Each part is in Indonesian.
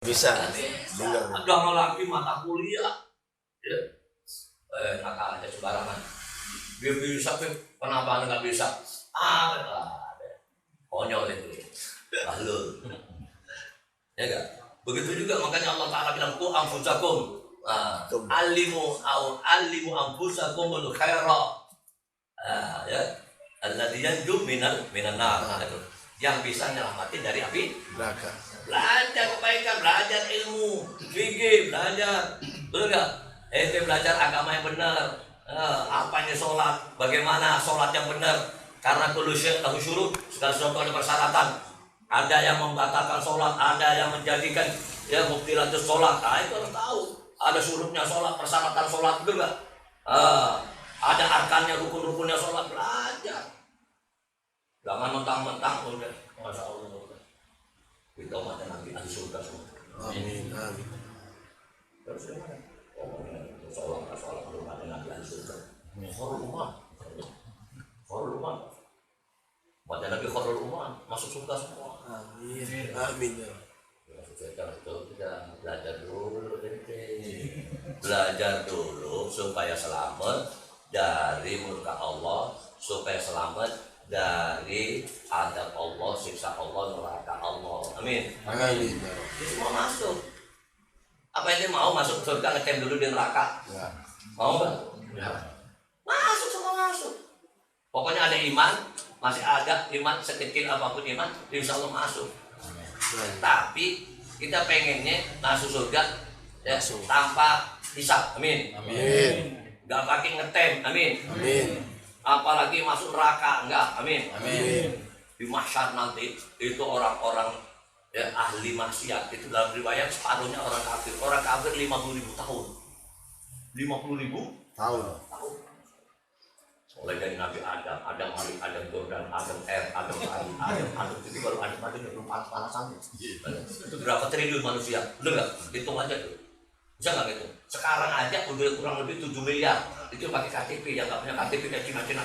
Bisa. Ada lagi mata kuliah. Ya. Nakal aja sembarangan. Dia bisa, kenapa nggak bisa? Konyol itu. Bahlul. Ya enggak? Begitu juga makanya Allah Ta'ala bilang ku anfusakum. Alimu anfusakumul khaira. Ya. Alladzi yanju minan nar. Yang bisa nyelamatin dari api neraka. Belajar kebaikan, belajar ilmu, fikih, belajar. Betul enggak? Belajar agama yang benar. Apa ini sholat? Bagaimana sholat yang benar? Karena kullu syai'in lahu syurut, segala sesuatu ada persyaratan. Ada yang membatalkan sholat, ada yang menjadikan ya mubtilatus sholat. Nah, itu harus tahu. Ada syurutnya sholat, persyaratan sholat juga. Ada arkannya, rukun-rukunnya sholat, belajar. Jangan mentang-mentang udah, masya Allah. Kita umatnya nanti ahli surga semua. Amin. Amin. Terus gimana? Sholat umatnya nanti ahli surga. Khorul umat. Umatnya Nabi khorul umat, masuk surga semua. Amin. Amin. Kita belajar dulu, belajar dulu supaya selamat dari murka Allah, supaya selamat dari adab Allah, siksa Allah, neraka Allah. Amin. Amin. Dia semua masuk. Apa yang dia mau masuk surga ngecem dulu di neraka? Ya. Mau nggak? Ya. Masuk, semua masuk. Pokoknya ada iman, masih ada iman sekecil apapun iman, insya Allah masuk. Tapi kita pengennya masuk surga ya, tanpa hisab. Amin. Amin. Gak pakai ngetem. Amin. Amin. Apalagi masuk neraka, enggak. Amin. Amin. Di mahsyar nanti itu orang-orang ya, ahli maksiat itu dalam riwayat separuhnya orang kafir. Orang kafir 50.000 tahun. 50.000 tahun. Mulai dari Nabi Adam, Adam Malik, Adam Jordan, Adam Adam Ali, Adam itu baru Adam yang belum panas-panasan. Itu berapa triliun manusia? Betul nggak? Hitung aja tuh. Bisa nggak gitu? Sekarang aja udah kurang lebih 7 miliar. Itu pakai KTP, yang nggak punya KTP kayak Cina-Cina.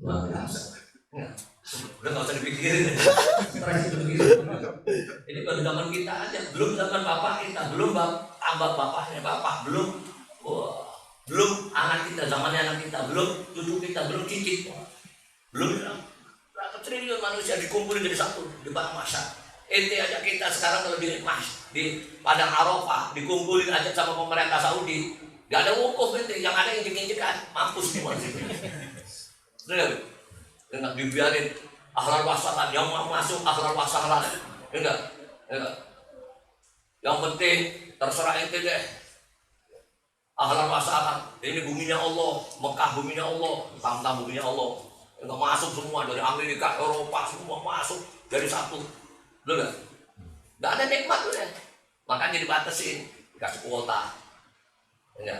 Luar biasa. Udah nggak usah dipikirin. Ini baru zaman kita aja, belum zaman bapak kita, belum tambah bapaknya bapak, belum anak kita, zamannya anak kita, belum cucu kita, belum cicit, belum berapa triliun manusia dikumpulin jadi satu di padang mahsyar. Ente aja kita sekarang kalau di padang Arafah dikumpulin aja sama pemerintah Saudi, gak ada wukuf ente, yang ada injek-injekan, mampus semua sih. Enggak dibiarin ahlal wasalan, yang mau masuk ahlal wasalan, enggak. Yang penting terserah ente deh. Ahlal wasalan, ini buminya Allah, Mekah buminya Allah, Tamtam buminya Allah. Enggak masuk semua dari Amerika, Eropa semua masuk dari satu. Betul enggak ada nikmat tuh ya. Makanya dibatasin, dikasih kuota. Ya.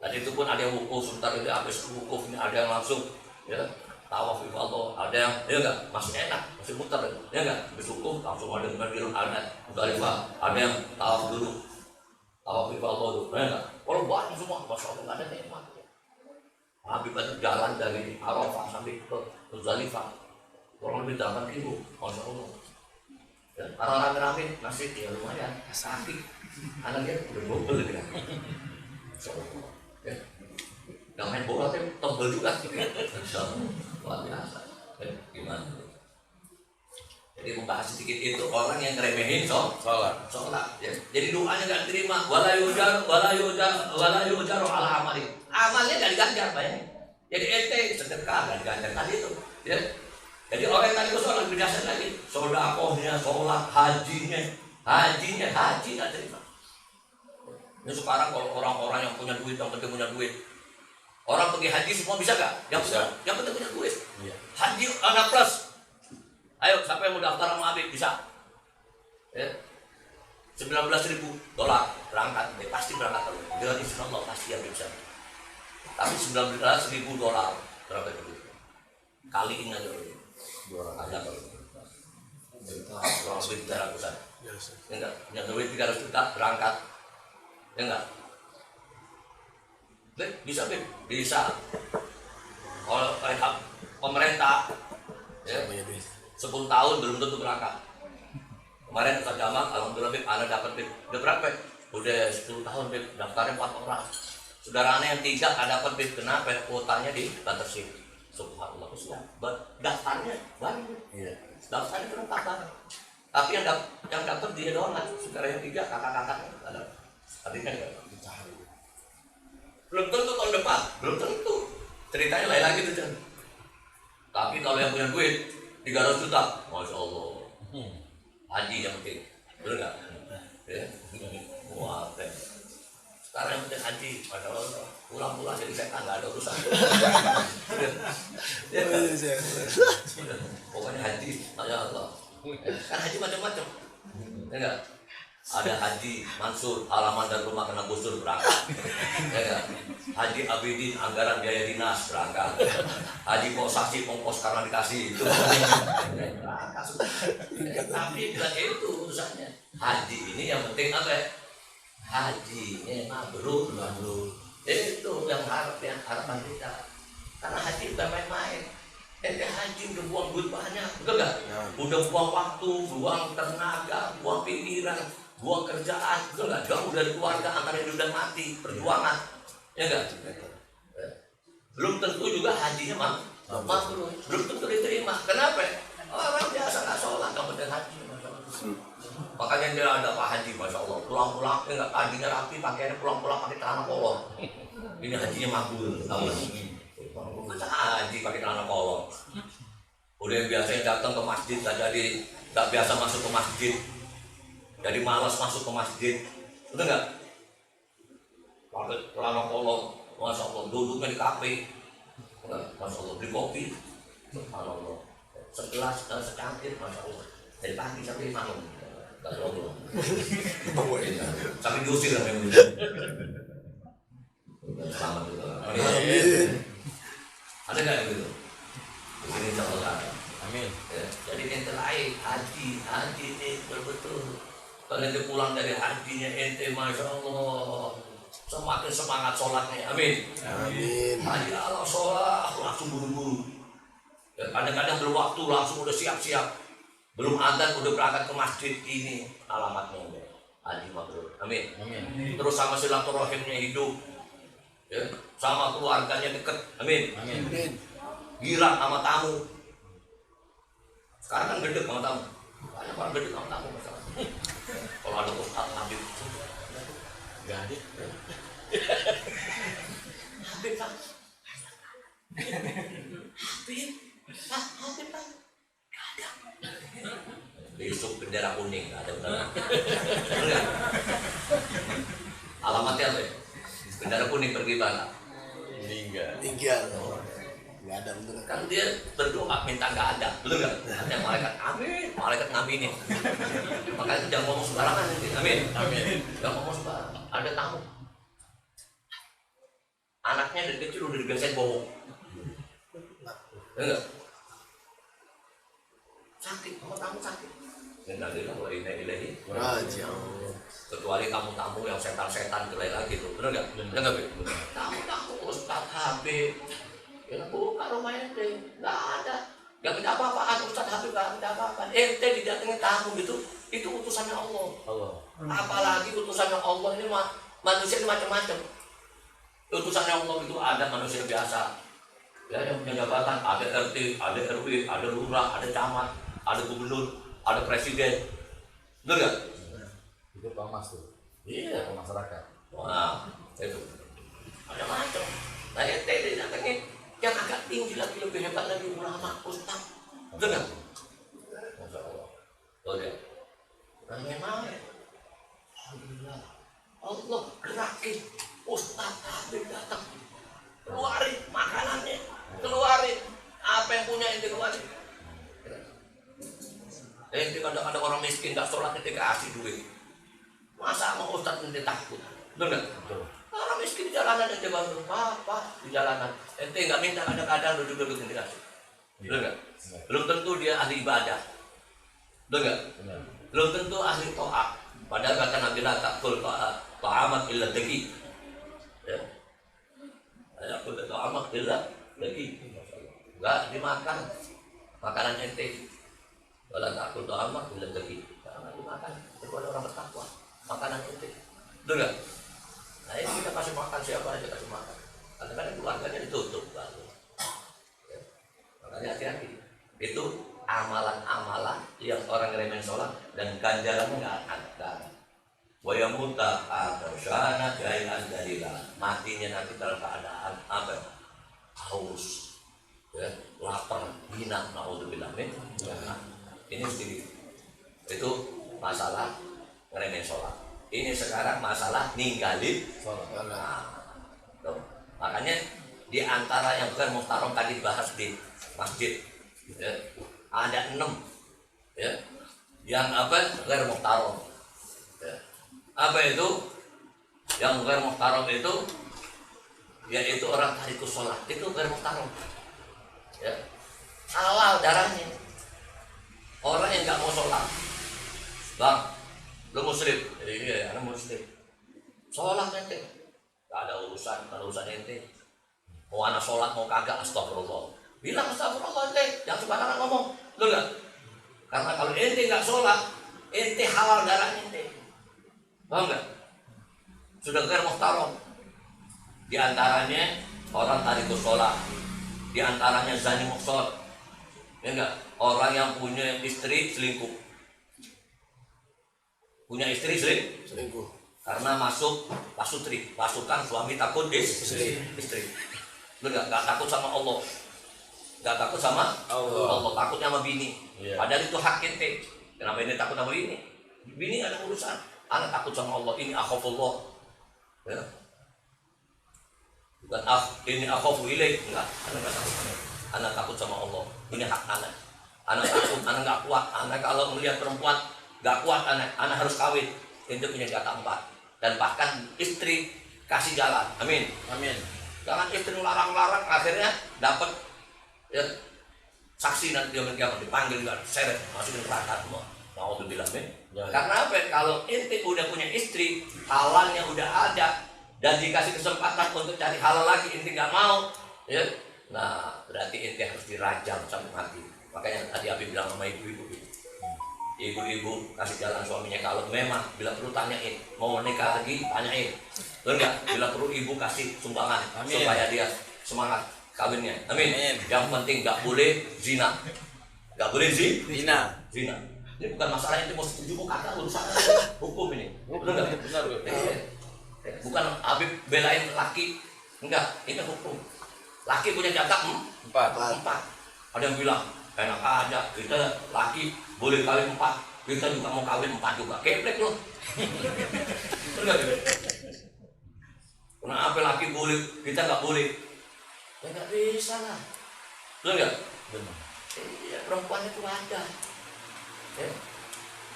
Dan itu pun ada yang wukuf, sebentar ini habis wukufnya, ada yang langsung ya tawaf ifadah, ada yang ya enggak masih enak, masih muter ya enggak, bersyukur langsung ada yang ada Musdalifah, ada yang tawaf dulu, tawaf ifadah dulu ya enggak, kalau banyak semua, masya Allah nggak ada nikmat. Habis banyak jalan dari Arafah sampai ke Musdalifah kurang lebih 8 kilo, masya Allah ya, orang rame-rame nasib ya lumayan, sakit anaknya udah bobel ya masya Allah ya. Yang main bola kan tebel juga sih, luar biasa. Gimana? Jadi membahas sedikit itu orang yang ngeremehin sholat. Ya. Jadi doanya nggak terima. Wala yujar ala amali. Amalnya nggak diganjar, bayangin. Jadi ente sedekah nggak diganjar tadi itu. Ya. Jadi orang yang tadi itu sholat lebih dasar lagi. Sodakohnya, sholat, haji nggak terima. Ini sekarang kalau orang-orang yang punya duit, yang penting punya duit. Orang pergi haji semua bisa gak? Yang penting punya duit. Iya. Haji anak plus. Ayo, siapa yang mau daftar sama Habib? Bisa. Ya. $19.000 berangkat. Pasti berangkat kalau. Dengan insya Allah pasti yang bisa. Tapi $19.000 berangkat dulu. Kaliin aja dulu. Ada kalau. Kurang lebih 300-an. Enggak, punya duit 300 juta berangkat. Enggak. Bisa. Kalau pemerintah Ya. Namanya duit. 10 tahun belum tentu berangkat. Kemarin Ustaz Jamal, alhamdulillah Bib, anak dapat Bib. Udah berapa? Udah 10 tahun Bib, daftarnya 4 orang. Saudara yang 3 ada dapat Bib, kenapa? Kuotanya dibatasi. Subhanallah, daftarnya banyak. Iya. Daftarnya kelengkapan. Tapi yang dapat dia doang kan. Saudara yang 3, kakak-kakaknya ada. Adiknya enggak. Belum tentu tahun depan, belum tentu. Ceritanya lain lagi tuh, Jan. Tapi kalau yang punya duit 300 juta, Masya Allah. Haji yang penting, betul nggak? Ya, wah, sekarang yang penting haji, Masya Allah. Pulang-pulang jadi setan, nggak ada urusan. Ya, pokoknya haji, Masya Allah. Kan haji macam-macam, ya nggak? Ada haji Mansur, halaman dan rumah kena gusur berangkat. Ya nggak? Haji Abidin, anggaran biaya dinas berangkat. Haji kok saksi ongkos karena dikasih itu. Tapi bukan itu urusannya. Haji ini yang penting apa ya? Hajinya mabrur. Itu yang harapan kita. Karena haji bukan main-main. Ente haji udah buang duit banyak, betul nggak? Udah buang waktu, buang tenaga, buang pikiran, buang kerjaan, betul nggak? Jauh dari keluarga antara hidup dan mati, perjuangan, ya nggak? Belum tentu juga hajinya mabrur, belum tentu diterima. Kenapa? Orang biasa nggak sholat, nggak bener haji. Makanya dia ada Pak Haji, Masya Allah, pulang-pulang, nggak hajinya rapi, pakaiannya pulang-pulang pakai celana kolor. Ini hajinya mabrur, tahu nggak? Masa haji pakai celana kolor. Udah biasanya datang ke masjid, nggak biasa masuk ke masjid, jadi malas masuk ke masjid, betul nggak? Pakai celana kolor, Masya Allah, duduknya di kafe, Masya Allah, beli kopi, Subhanallah, segelas secangkir, Masya Allah, dari pagi sampai malam, nggak terlalu, sampai diusir lah memang. Selamat juga. Ada nggak yang gitu? Ini insya Allah ada. Amin. Ya, jadi ente lain haji ini betul-betul. Kalau ente pulang dari hajinya ente, Masya Allah, semakin semangat sholatnya. Amin. Amin. Haji Allah sholat langsung buru-buru. Ya, kadang-kadang belum waktu langsung udah siap-siap. Belum adzan udah berangkat ke masjid. Ini alamatnya udah haji mabrur. Amin. Amin. Terus sama silaturahimnya hidup. Ya, sama keluarganya dekat, amin. Amin. Gila sama tamu. Sekarang kan gede sama tamu. Banyak orang gede sama tamu masalah. Kalau ada Ustaz Habib, nggak ada. Habib Pak. Habib Pak. Nggak ada. Besok bendera kuning, nggak ada benar. Enggak. Alamatnya apa ya? Bendera kuning pergi mana? Tinggal. Nggak ada bener. Kan dia berdoa minta nggak ada, betul nggak? Yang malaikat amin, malaikat ngaminin. Makanya jangan ngomong sembarangan nanti, amin. Amin. Jangan ngomong sembarangan. Ada tamu. Anaknya dari kecil udah dibiasain bohong. Enggak? Sakit, sama tamu sakit. Innalillahi wa inna ilaihi raji'un. Kecuali tamu-tamu yang setan-setan gelai lagi tuh, bener nggak? Bener nggak, Beb? Tamu-tamu Ustaz Habib, ya buka rumah ente, nggak ada, nggak minta apa-apaan Ustaz Habib, nggak minta apa-apaan. Ente didatengin tamu gitu, itu utusannya Allah. Apalagi utusannya Allah ini manusia ini macam-macam. Utusannya Allah itu ada manusia biasa, ya yang punya jabatan, ada RT, ada RW, ada lurah, ada camat, ada gubernur, ada presiden, bener nggak? Itu Thomas tuh. Iya, Ke masyarakat. wah, itu macam-macam. Nah, ente didatengin yang agak tinggi lagi, lebih hebat lagi, ulama, ustaz, betul nggak? Masya Allah, tuh dia. Dan memang alhamdulillah, Allah gerakin Ustaz Habib datang, keluarin makanannya, keluarin apa yang punya ente keluarin. Ente kadang-kadang orang miskin nggak sholat ente kasih duit. Masa mau Ustaz ente takut? Betul nggak? Orang miskin di jalanan ente bantu, apa di jalanan. Ente nggak minta kadang-kadang duduk-duduk ente kasih. Betul nggak? Belum tentu dia ahli ibadah. Betul nggak? Belum tentu ahli to'ah. Padahal kata Nabi la ta'kul ta'amat illa daki. Ya. Ta'kul ta'amat illa daki. Enggak dimakan makanan ente. Wala takut doa mah bila pergi. Jangan dimakan. Kecuali orang bertakwa. Makanan ente. Betul nggak? Nah ini kita kasih makan siapa aja kasih makan. Kadang-kadang keluarganya ditutup baru. Ya. Makanya hati-hati. Itu amalan-amalan yang orang remen sholat dan ganjarannya nggak ada. Waya muta atau syana jailan dalilah. Matinya nanti dalam keadaan apa? Haus, ya, lapar, hina, naudzubillah min. Ini sendiri. Itu masalah ngeremen sholat. Ini sekarang masalah ninggalin sholat. Nah, makanya di antara yang bukan muhtaram tadi bahas di masjid, ya, ada 6, ya, yang apa ghair muhtaram. Ya. Apa itu? Yang ghair muhtaram itu, yaitu orang tarikus sholat itu ghair muhtaram. Ya, halal darahnya. Orang yang nggak mau sholat, bang, lu muslim, iya, anak muslim, sholat ente, nggak ada urusan, kalau urusan ente, mau anak sholat mau kagak, astagfirullah, bilang astagfirullah ente, jangan sembarangan ngomong, lu nggak? Karena kalau ente nggak sholat, ente halal darahnya ente, paham nggak? Sudah ghair muhtaram. Di antaranya orang tarikus sholat, di antaranya zani muhsor, ya enggak? Orang yang punya istri selingkuh, punya istri selingkuh, karena masuk pasutri, pasukan suami takut istri. Lu nggak takut sama Allah, nggak takut sama Allah, takutnya sama bini. Padahal itu hak ente. Kenapa ini takut sama bini? Bini ada urusan. Anak takut sama Allah, ini akhafullah. Ya. Bukan ini akhafu ilaik, enggak. Anak takut sama Allah. Ini hak anak. Anak takut, anak nggak kuat. Anak kalau melihat perempuan nggak kuat, anak harus kawin. Itu punya jatah 4. Dan bahkan istri kasih jalan. Amin. Amin. Jangan istri larang-larang, akhirnya dapat ya, saksi nanti dia dipanggil nggak seret masukin neraka semua. Naudzubillah min. Karena apa? Kalau ente udah punya istri, halalnya udah ada dan dikasih kesempatan untuk cari halal lagi, ente nggak mau, ya. Nah, berarti ente harus dirajam sampai mati. Makanya tadi Abi bilang sama ibu-ibu, ibu-ibu kasih jalan suaminya kalau memang bila perlu tanyain mau nikah lagi, tanyain, betul nggak? Bila perlu ibu kasih sumbangan. Amin. Supaya dia semangat kawinnya. Amin. Amin. Yang penting nggak boleh zina, nggak boleh zina. Ini bukan masalah itu mau setuju mau kagak, urusan hukum ini. Benar nggak? Benar. Bukan Habib belain laki, enggak, ini hukum. Laki punya jatah 4. Ada yang bilang enak aja, kita laki boleh kawin 4, kita juga mau kawin 4 juga. Keplek loh. Benar nggak? Kenapa laki boleh, kita nggak boleh? Ya nggak bisa lah. Benar nggak? Benar. Iya, perempuan itu ada. Ya.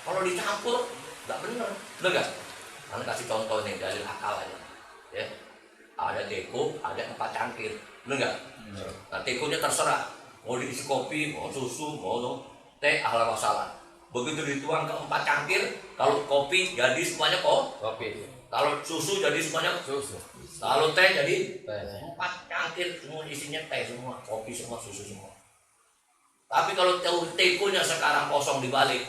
Kalau dicampur nggak benar, benar nggak? Anda kasih contoh nih dari akal aja. Ya. Ada teko, ada 4 cangkir, benar nggak? Nah tekonya terserah, mau diisi kopi, mau susu, mau teh, ahlan wa sahlan. Begitu dituang ke 4 cangkir, kalau kopi jadi semuanya kopi. Kalau susu jadi semuanya susu. Kalau teh jadi 4 cangkir semua isinya teh semua, kopi semua, susu semua. Tapi kalau tekonya sekarang kosong dibalik,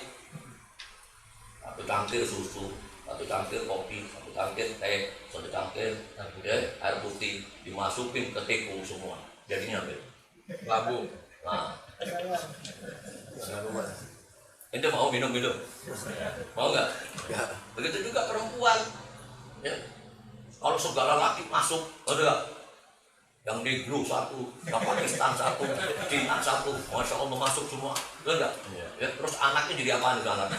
1 cangkir susu, 1 cangkir kopi, 1 cangkir teh, 1 cangkir ya, air putih dimasukin ke teko semua. Jadinya apa? Labu. Nah, ente mau minum? Mau nggak? Begitu juga perempuan. Ya. Kalau segala laki masuk, ada yang negro 1, yang Pakistan 1, Cina 1, masya Allah masuk semua, enggak? Ya, terus anaknya jadi apa nih anak?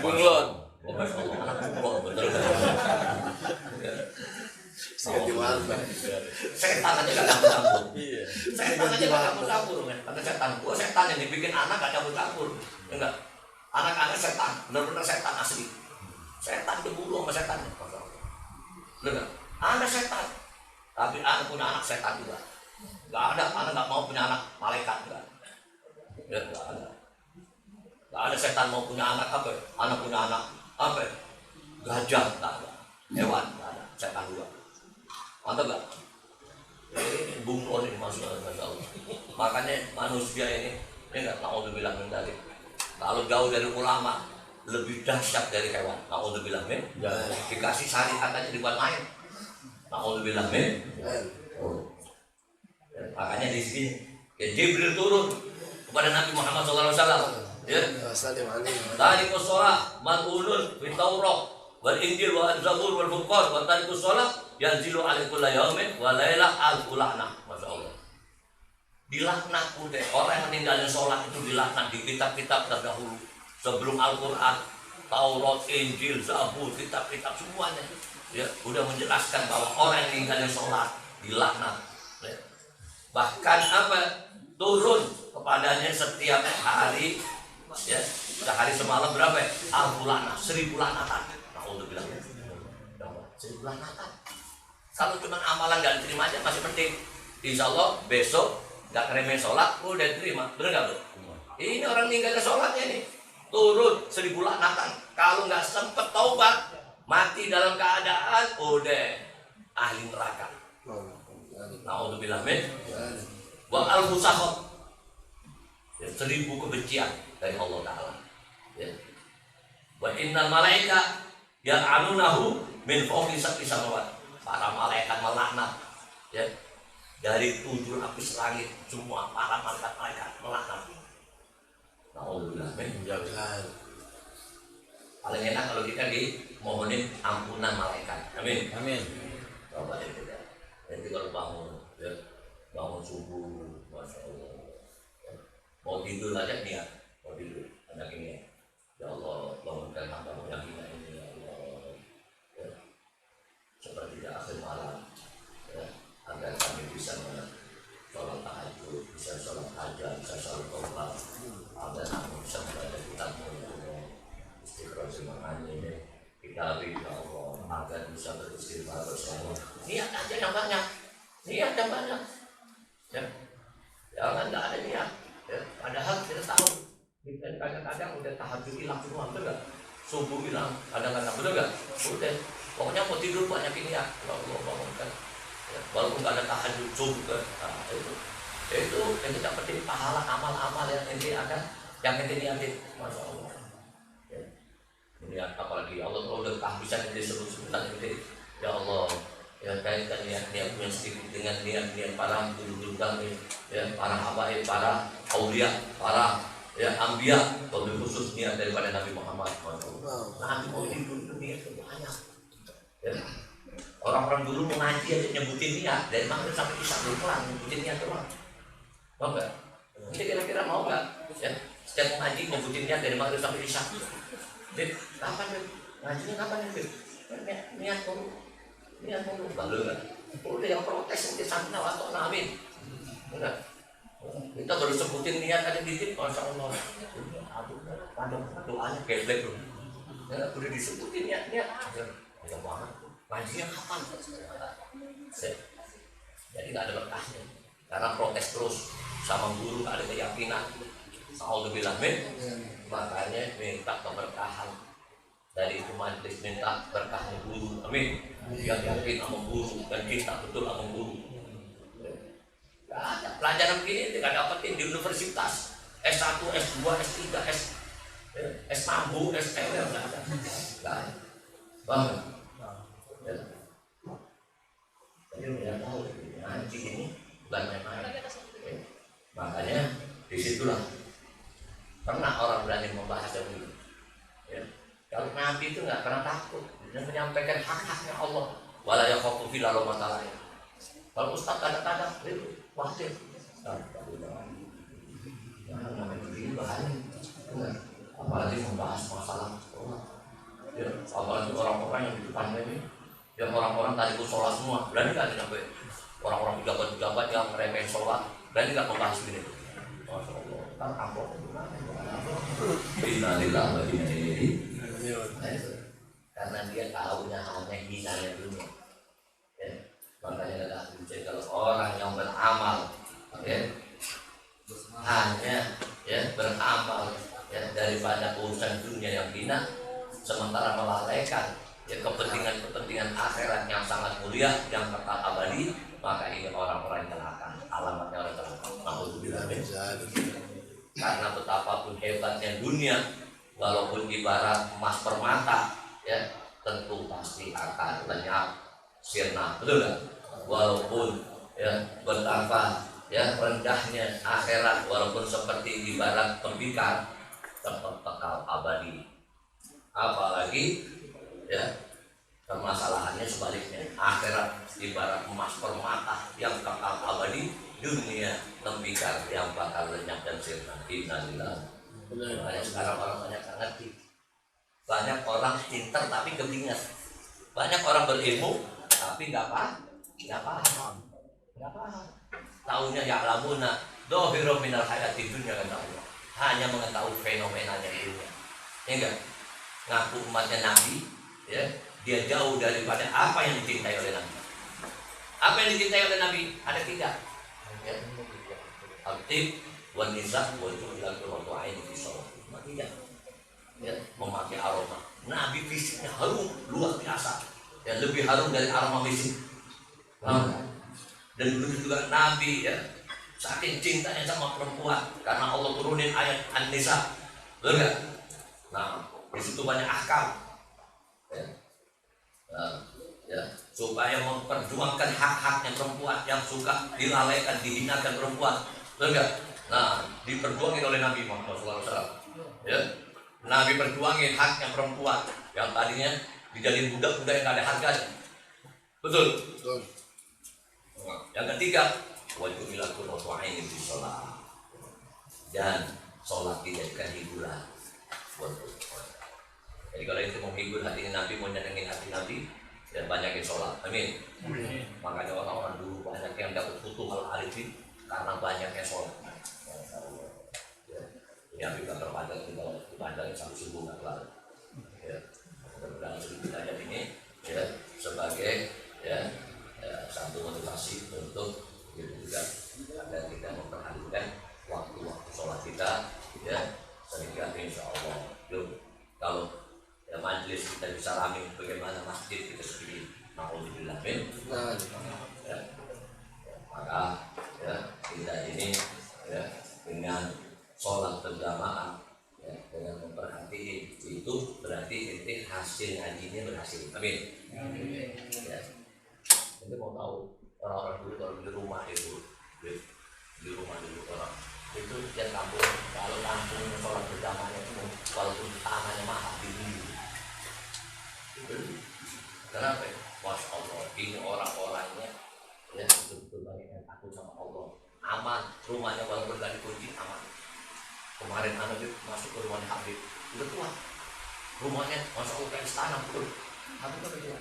Bunglon. Oh, masya Allah, anak bunglon, bener. Setan aja gak campur-campur. Setan aja gak campur-campur, men. Kata setan, gua setan yang dibikin anak gak campur-campur, enggak? Anak-anak setan, bener-bener setan asli. Setan diburu sama setan, masya Allah. Bener, anak setan. Tapi anak punya anak setan juga. Gak ada, anak gak mau punya anak malaikat juga. Ya, gak ada. Gak ada setan mau punya anak apa? Anak punya anak apa? Gajah, gak ada. Hewan, gak ada. Setan juga. Mantap gak? Ini bunglon ini maksudnya, Masya Allah. Makanya manusia ini Ini enggak, naudzubillah min dzalik. Kalau jauh dari ulama, lebih dahsyat dari hewan. Naudzubillah min dzalik. Dikasih syariat aja dibuat main. Naudzubillah min dzalik. Makanya di sini ya Jibril turun kepada Nabi Muhammad SAW. Ya. Salim alaihi. Tarikus sholat mal'unun fi Taurat wal Injil wal Zabur wal Furqan wa tarikus sholat yanzilu alaihi kulla yaumin wa lailah al-ulana. Masyaallah. Dilaknat udah orang yang meninggalin sholat itu dilaknat di kitab-kitab terdahulu sebelum Al-Qur'an, Taurat, Injil, Zabur, kitab-kitab semuanya. Ya, udah menjelaskan bahwa orang yang meninggalin sholat dilaknat. Ya. Bahkan apa? Turun kepadanya setiap hari. Ya, sehari semalam berapa? Al-Fulana, 1000 lanatan. Nah, untuk bilang 1000 lanatan. Kalau cuma amalan nggak diterima aja masih penting. Insya Allah besok nggak keremehin sholat, udah diterima. Bener nggak, Bro? Ini orang ninggalin sholatnya nih. Turun 1000 lanatan. Kalau nggak sempet taubat, mati dalam keadaan udah ahli neraka. Nah, untuk bilang wa al-musahab. Ya, 1000 kebencian dari Allah Ta'ala. Ya. Wa innal malaika ya'anunahu min fawqi sab'i samawat. Para malaikat melaknat, ya, dari 7 lapis langit semua para malaikat melaknat. Alhamdulillah. Paling enak kalau kita dimohonin ampunan malaikat. Amin. Amin. Coba itu ya. Nanti kalau bangun, ya, bangun subuh, masya Allah. Mau tidur aja niat, mau tidur anak ini ya Allah bangunkan hambamu yang hina ini ya Allah, ya. Seperti di akhir malam, ya, agar kami bisa sholat tahajud, bisa sholat hajat, bisa sholat taubat, agar kami bisa membaca kitabmu ya Allah, istighfar semangatnya kita ya Allah, agar bisa beristighfar bersama. Niat aja yang banyak, niat yang banyak, ya, jangan nggak ada niat. Ya, padahal kita tahu kita kadang-kadang udah tahajud hilang semua, betul nggak? Subuh hilang, kadang-kadang betul nggak? Udah, pokoknya mau tidur banyak ini ya, kalau Allah bangunkan, ya, walaupun nggak ada tahajud subuh kan, nah, itu yang kita penting pahala amal-amal yang ini ada, yang ini niatin, masya Allah. Ya, niat apalagi Allah kalau udah kehabisan ini sebut-sebutan ini, ya Allah. Ya kaitkan niat-niat yang sedikit dengan niat-niat para guru-guru kami, ya, para habaib, para aulia, para ya ambia, lebih khusus niat daripada Nabi Muhammad. Nabi mau itu niat banyak. Ya. Orang-orang dulu mengaji aja nyebutin niat dari maghrib sampai isya belum kelar nyebutin niat doang. Mau nggak? Ini kira-kira mau nggak? Ya, setiap mengaji nyebutin niat dari maghrib sampai isya. Jadi kapan nih? Ngajinya kapan nih? Niat dulu. Niat dulu, baru kan? Udah yang protes nanti sampai atau amin. Enggak. Kita baru sebutin niat ada dikit, masya Allah. Aduh, doanya geblek loh. Ya, udah disebutin niat. Banyak banget. Ngajinya kapan? Jadi nggak ada berkahnya. Karena protes terus sama guru, nggak ada keyakinan. Alhamdulillah, makanya minta keberkahan dari itu majelis, minta berkahnya guru. Amin. Yang yakin sama guru dan kita betul sama guru. Gak ada pelajaran begini tidak dapetin di universitas S1, S2, S3, S mambu, S2 nggak ada. Bang, jadi udah tahu ngaji ini bukan main-main. Makanya disitulah pernah orang berani membahas yang ini. Ya. Kalau Nabi itu nggak pernah takut dan menyampaikan hak-haknya Allah. Wala yakhafu fil masalah. Kalau Ustaz kadang-kadang itu khawatir. Ini bahaya. Apalagi membahas masalah Allah. Ya, apalagi orang-orang yang di depannya ini, yang orang-orang tadi itu sholat semua, berani nggak sampai orang-orang pejabat-pejabat yang ngeremehin sholat, berani nggak membahas ini? Masya Allah, kan amplop itu mana? Innalillahi wa inna ilaihi raji'un. Karena dia tahunya hanya hinanya dunia. Ya, makanya ada ahli kalau orang yang beramal, ya, hanya ya beramal ya daripada urusan dunia yang hina, sementara melalaikan ya kepentingan akhirat yang sangat mulia yang kekal abadi, maka ini orang-orang yang celaka, alamatnya orang celaka. Alhamdulillah. Karena betapapun hebatnya dunia, walaupun ibarat emas permata, ya tentu pasti akan lenyap, sirna, betul nggak? Walaupun ya betapa ya rendahnya akhirat, walaupun seperti ibarat tembikar, tetap kekal abadi. Apalagi ya permasalahannya sebaliknya, akhirat ibarat emas permata yang kekal abadi, dunia tembikar yang bakal lenyap dan sirna. Innalillahi. Makanya sekarang orang banyak nggak ngerti, banyak orang pintar tapi kebingungan, banyak orang berilmu tapi nggak paham. Taunya ya lamuna dohirum minal hayati dunia, kan Allah hanya mengetahui fenomenanya di dunia, ya enggak? Ngaku umatnya Nabi, ya dia jauh daripada apa yang dicintai oleh Nabi. Apa yang dicintai oleh Nabi ada tiga, ya. Al-tib, wan nisa, wan ju'ilal qurratu aini fi shalah. Tiga, ya, memakai aroma. Nabi fisiknya harum luar biasa, ya lebih harum dari aroma fisik. Dan begitu juga Nabi, ya saking cintanya sama perempuan, karena Allah turunin ayat An-Nisa, betul nggak? Nah, di situ banyak akal, ya. Ya, supaya memperjuangkan hak-haknya perempuan yang suka dilalaikan, dihinakan perempuan, betul nggak? Nah, diperjuangin oleh Nabi Muhammad SAW. Ya, Nabi perjuangin haknya perempuan yang tadinya dijadiin budak-budak yang nggak ada harganya, betul? Betul. Yang ketiga, wajib dilakukan waktu di sholat, dan sholat dijadikan hiburan. Jadi kalau itu mau hibur hati Nabi, mau nyenengin hati Nabi, dan banyakin sholat. Amin. Makanya orang-orang dulu banyak yang dapat futuhul arifin karena banyaknya sholat. Ya, kita terpandang kita dipandang satu subuh nggak kelar. Ya, mudah-mudahan kita lihat ini ya sebagai ya satu motivasi untuk juga agar kita memperhatikan waktu-waktu sholat kita, ya sehingga insya Allah kalau ya majelis kita bisa ramai bagaimana masjid kita sendiri naudzubillah ya, maka ya kita ini ya dengan sholat berjamaah ya, dengan memperhatikan itu berarti inti hasil ngajinya berhasil. Amin. Ya. Kita mau tahu orang-orang dulu kalau di rumah itu di rumah dulu orang itu yang kampung, kalau kampung sholat berjamaahnya itu walaupun tangannya mahal dibeli. Kenapa? Masya Allah, ini orang-orangnya ya betul-betul banyak yang takut sama Allah, aman, rumahnya walaupun gak dikunci aman. Kemarin anak itu masuk ke rumahnya Habib, udah tua, rumahnya Masya Allah kayak istana betul. Habib apa itu?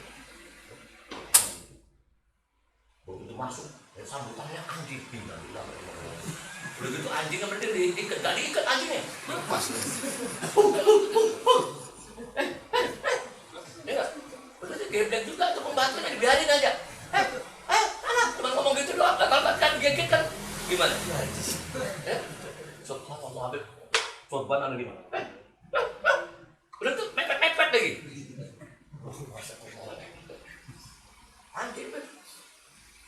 Begitu masuk, ya sambutannya anjing tinggal di dalam. Udah gitu anjingnya berdiri, diikat, gak diikat anjingnya. Lepas. Ya, udah geblek juga tuh pembantunya, dibiarin aja. Anak, cuma ngomong gitu doang, gak kalau kan gegit kan gimana? Subhanallah Habib, sorban ada gimana? Udah tuh mepet-mepet lagi. Anjing tuh.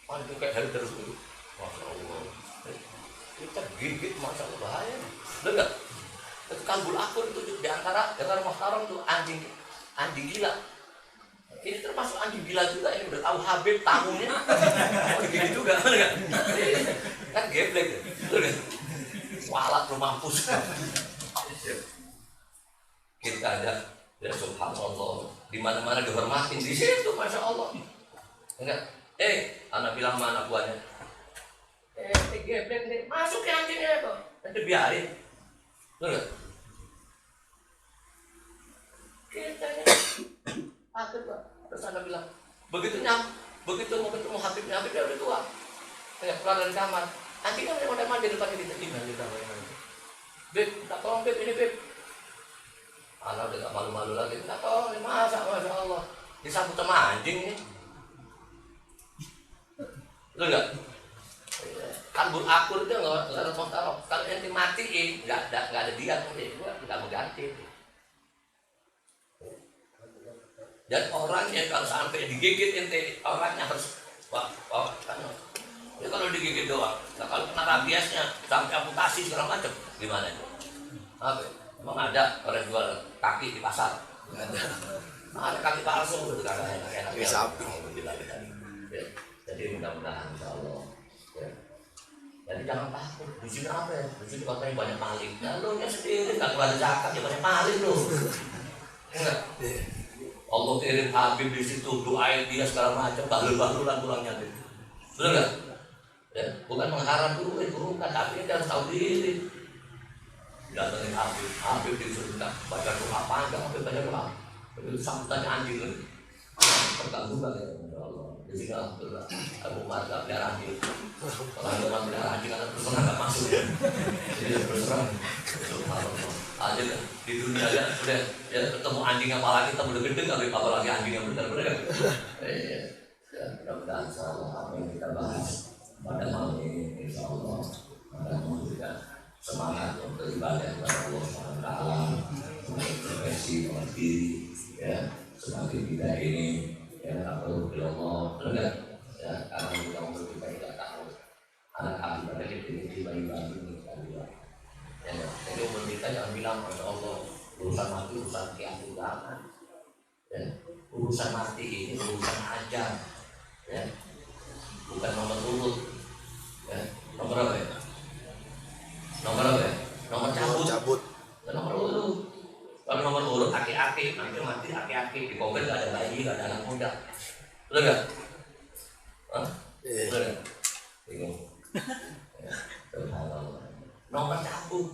Anjing kayak hari terus dulu. Masya Allah. Kita gigit, Masya Allah bahaya. Bener gak? Itu kalbul akur itu di antara Muhtaram tuh anjing gila. Ini termasuk anjing gila juga, ini udah tahu Habib tamunya. Oh digigit juga, bener gak? Kan geblek ya. Bener gak? Walat lu mampus. Kita ada ya subhanallah, di mana-mana dihormatin di situ, Masya Allah. Enggak? Anak bilang mana buahnya? Geblek nih, masuk ke anjingnya itu. Nanti biarin. Betul. Kita akhir Pak. Terus anak bilang, begitu mau ketemu Habibnya, Habibnya udah tua. Kayak keluar dari kamar. Anjingnya udah mandi depan kita. Beb, tak tolong Beb, ini Beb. Anak udah gak malu-malu lagi. Tak tolong, Masya Allah. Disambut sama anjing nih. Betul nggak? Kalbul akur itu nggak ada kontak. Kalau ente matiin, nggak ada dia, nggak mau ganti. Dan orangnya kalau sampai digigit ente, orangnya harus Ya kalau digigit doang, nah, kalau kena rabiesnya sampai amputasi segala macam, gimana itu? Apa? Emang ada orang jual kaki di pasar? Nggak ada. Nah, ada kaki palsu gitu kan, enak-enak. Kaki sapi. Ya, jadi mudah-mudahan insya Allah. Ya. Jadi jangan takut. Di sini apa ya? Di sini katanya banyak maling. Nah, lu nya sendiri nggak keluar zakat ya banyak maling lu. Enggak. Allah kirim Habib di situ, doain dia segala macam, bahlul-bahlulan pulangnya gitu. Benar nggak? Ya, bukan mengharap duit, bukan, tapi dia harus tahu diri. Datangin Habib disuruh baca doa panjang, Habib baca doa. Itu sambutannya anjing lagi. Pertanggungan ya, Allah. Di sini alhamdulillah, Abu Umar gak pelihara anjing. Kalau Abu Umar pelihara anjing, kan terus terang gak masuk ya. Jadi terus terang. Aja di dunia aja udah ya ketemu anjing apalagi kita udah gede nggak apalagi anjing yang benar-benar kan. Ya, mudah-mudahan insyaallah apa yang kita bahas pada malam ini insyaallah akan memberikan semangat untuk ibadah kepada Allah Subhanahu wa taala, mengintrospeksi diri ya, semakin kita ini ya takut kepada Allah, benar ya, karena kita umur kita tidak tahu anak hati pada kita ini bagi-bagi ini sekali ya, jadi umur kita jangan bilang Masya Allah urusan mati urusan kiamat jangan ya, urusan mati ini urusan ajar ya, bukan nomor urut ya, nomor apa ya? Nomor apa ya? Nomor cabut. Nomor urut. Kalau nomor urut aki-aki, nanti mati aki-aki. Di COVID gak ada bayi, gak ada anak muda. Betul gak? Hah? Betul gak? Bingung. Nomor cabut.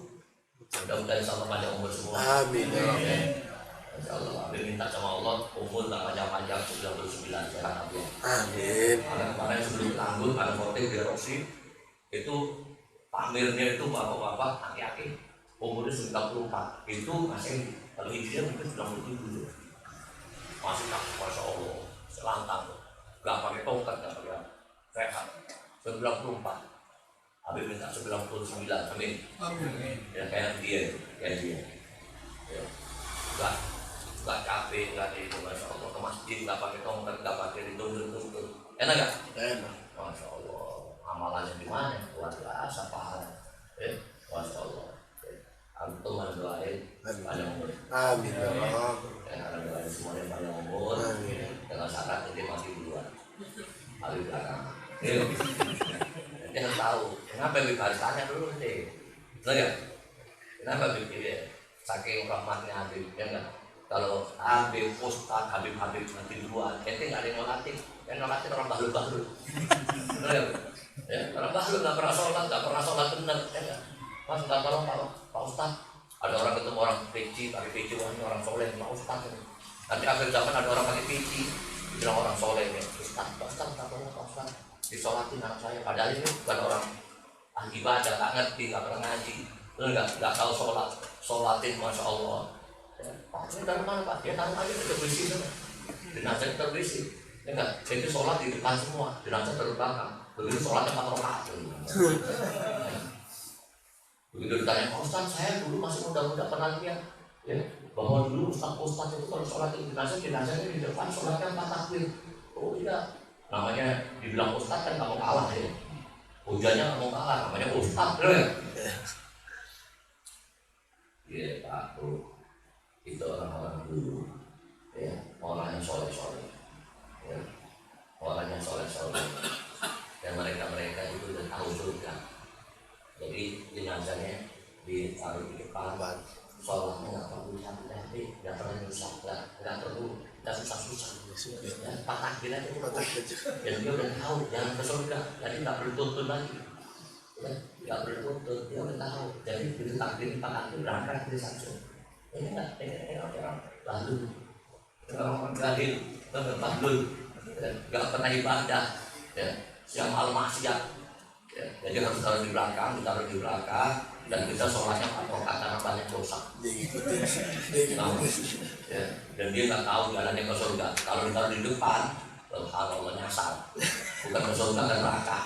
Mudah-mudahan insya panjang umur semua. Amin. Insya Allah, minta sama Allah umur tak panjang-panjang 99 sehat aja. Amin. Karena kemarin sebelum tanggul ada motif di Roksi itu pamirnya itu bapak-bapak aki-aki umurnya 94 itu masih kalau hijriah mungkin 97 masih tak Masya Allah selantang gak pakai tongkat gak pakai sehat 94 habis minta 99 amin ya kayak dia ya. Gak capek gak ada itu Masya Allah ke masjid gak pakai tongkat gak pakai ditunduk-tunduk enak gak? Enak. Masya Allah amalannya di mana? Luar biasa pahala. Masya Allah. Antum ada doain panjang umur. Amin ya Allah. Ada doain semuanya panjang umur. Dengan syarat dia mati duluan. Habis belakang. Dia harus tahu. Kenapa Habib harus tanya dulu nanti? Betul nggak? Kenapa Habib dia saking rahmatnya Habib? Ya nggak? Kalau Habib Ustaz Habib nanti duluan, ente nggak ada yang ngolatin. Yang ngolatin orang bahlul. Betul nggak? Ya, orang bahlul nggak pernah sholat benar, ya Mas minta tolong Pak Ustaz. Ada orang ketemu orang peci, pakai peci, wah ini orang soleh, Pak Ustaz. Nanti akhir zaman ada orang pakai peci, bilang orang soleh ya, Ustaz, minta tolong Pak Ustaz, disolatin anak saya. Padahal ini bukan orang ahli ibadah, nggak ngerti, nggak pernah ngaji, nggak tahu sholatin, Masya Allah. Ya, Pak, ini dari mana Pak? Ya taruh aja kita berisi sana, jenazah kita berisi. Ya enggak, jadi sholat di depan semua, jenazah terus belakang. Begitu sholatnya 4 rakaat. Begitu ditanya, Pak Ustaz, saya dulu masih muda-muda pernah lihat ya, bahwa dulu Ustaz itu kalau sholat di jenazahnya di depan sholatnya 4 takbir. Oh iya, namanya dibilang Ustaz kan nggak mau kalah ya. Hujannya nggak mau kalah, namanya Ustaz. Iya Pak, itu orang-orang dulu ya, orang yang soleh-soleh ya, orang yang soleh-soleh dan mereka itu udah tahu surga. Jadi jenazahnya ditaruh di depan, sholatnya nggak perlu capek, nggak perlu nyusah, nggak perlu susah-susah. Ya, takbir aja cukup. Dan dia udah tahu jangan ke surga, jadi nggak perlu tuntun lagi. Ya, nggak perlu tuntun, dia udah tahu. Jadi begitu takbir berangkat dari langsung. Ini orang lalu orang gadil, bahlul, nggak pernah ibadah, ya, siang malam maksiat. Ya, jadi harus taruh di belakang, dan kita sholatnya karena banyak dosa. Ya, dan dia nggak tahu jalannya ke surga. Kalau ditaruh di depan, Allah nyasar, bukan ke surga dan neraka.